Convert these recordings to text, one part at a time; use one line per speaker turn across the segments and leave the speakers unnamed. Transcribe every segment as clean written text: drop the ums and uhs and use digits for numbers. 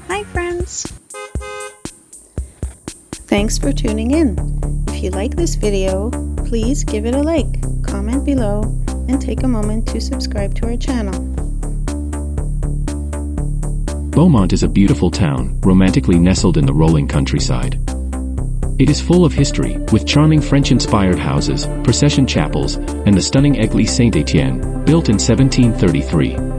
Hi friends! Thanks for tuning in. If you like this video, please give it a like, comment below, and take a moment to subscribe to our channel.
Beaumont is a beautiful town, romantically nestled in the rolling countryside. It is full of history, with charming French-inspired houses, procession chapels, and the stunning Église Saint-Étienne, built in 1733.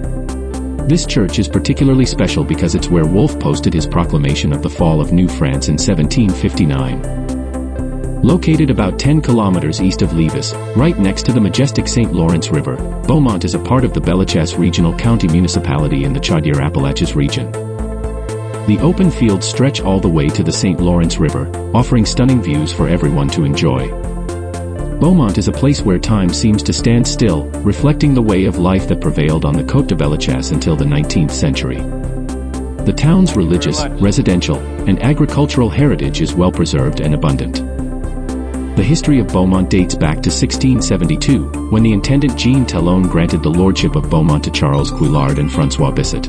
This church is particularly special because it's where Wolfe posted his proclamation of the fall of New France in 1759. Located about 10 kilometers east of Lévis, right next to the majestic St. Lawrence River, Beaumont is a part of the Bellechasse Regional County Municipality in the Chaudière-Appalaches region. The open fields stretch all the way to the St. Lawrence River, offering stunning views for everyone to enjoy. Beaumont is a place where time seems to stand still, reflecting the way of life that prevailed on the Côte de Bellechasse until the 19th century. The town's religious, residential, and agricultural heritage is well preserved and abundant. The history of Beaumont dates back to 1672, when the intendant Jean Talon granted the lordship of Beaumont to Charles Couillard and François Bissot.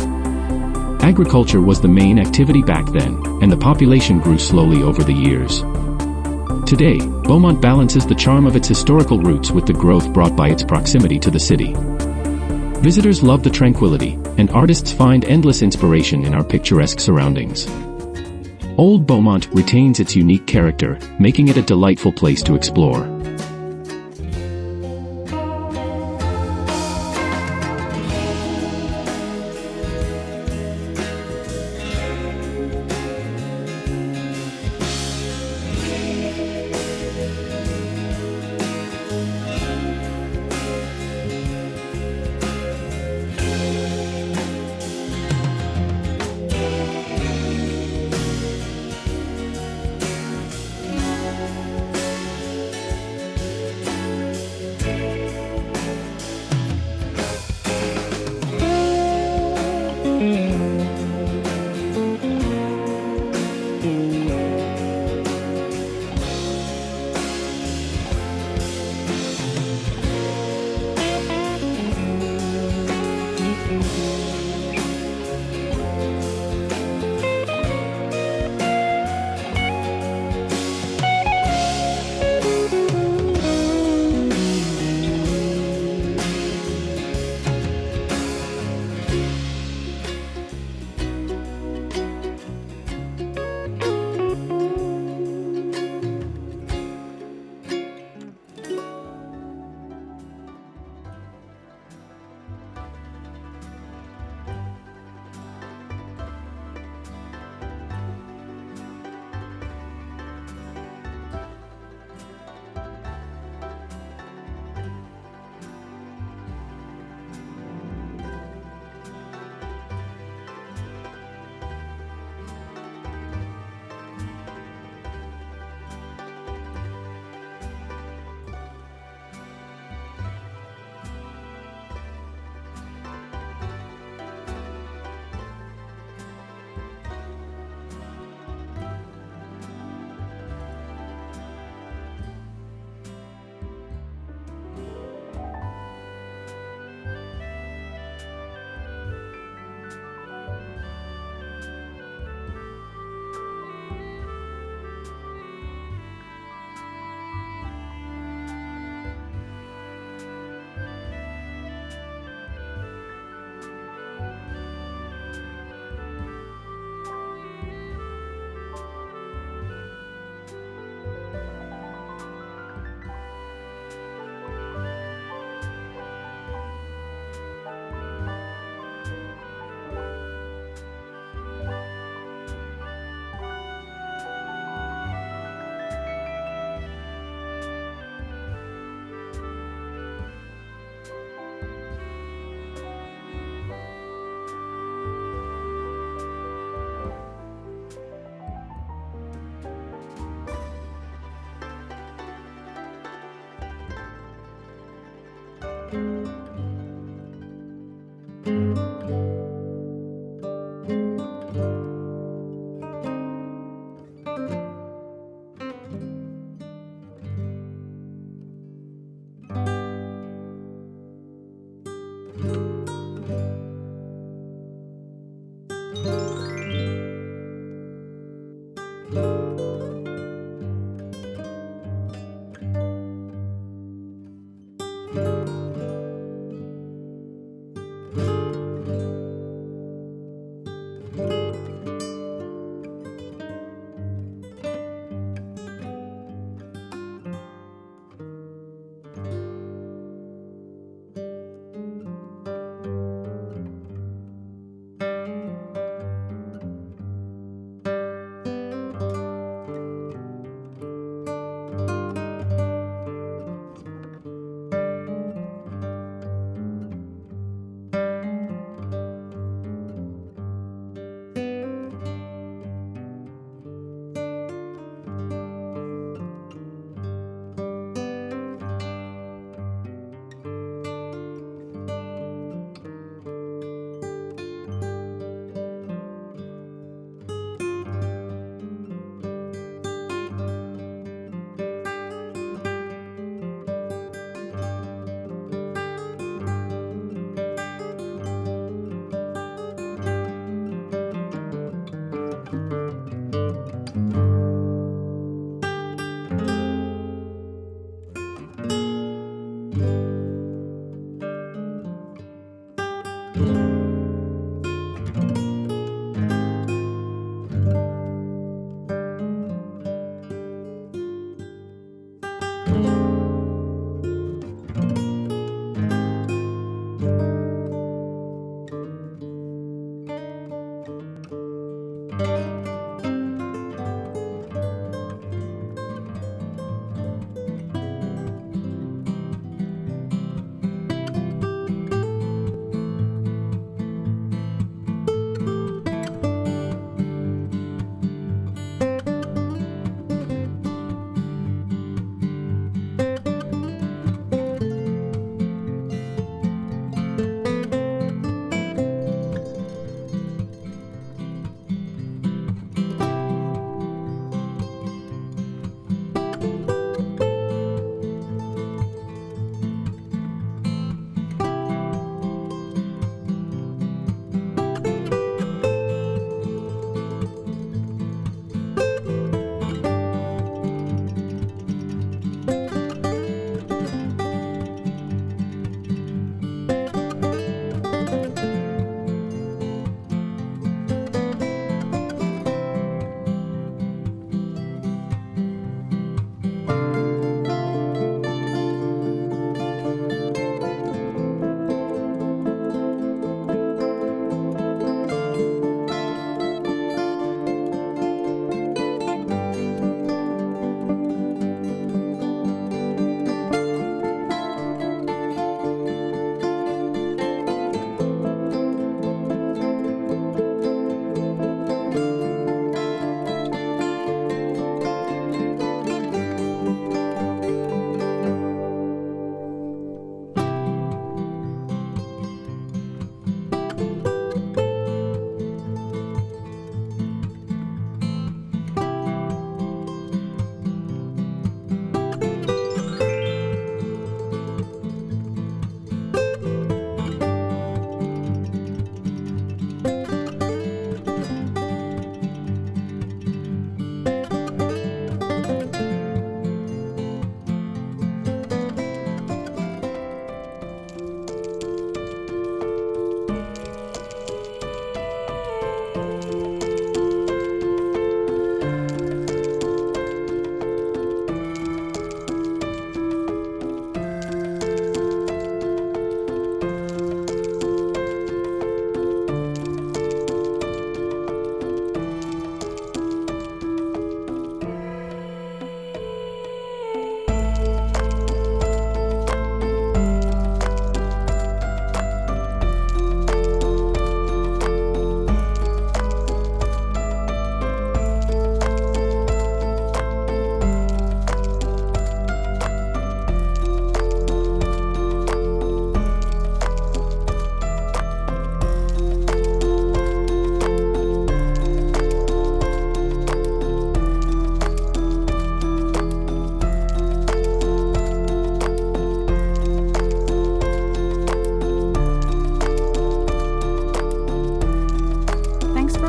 Agriculture was the main activity back then, and the population grew slowly over the years. Today, Beaumont balances the charm of its historical roots with the growth brought by its proximity to the city. Visitors love the tranquility, and artists find endless inspiration in our picturesque surroundings. Old Beaumont retains its unique character, making it a delightful place to explore.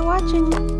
watching.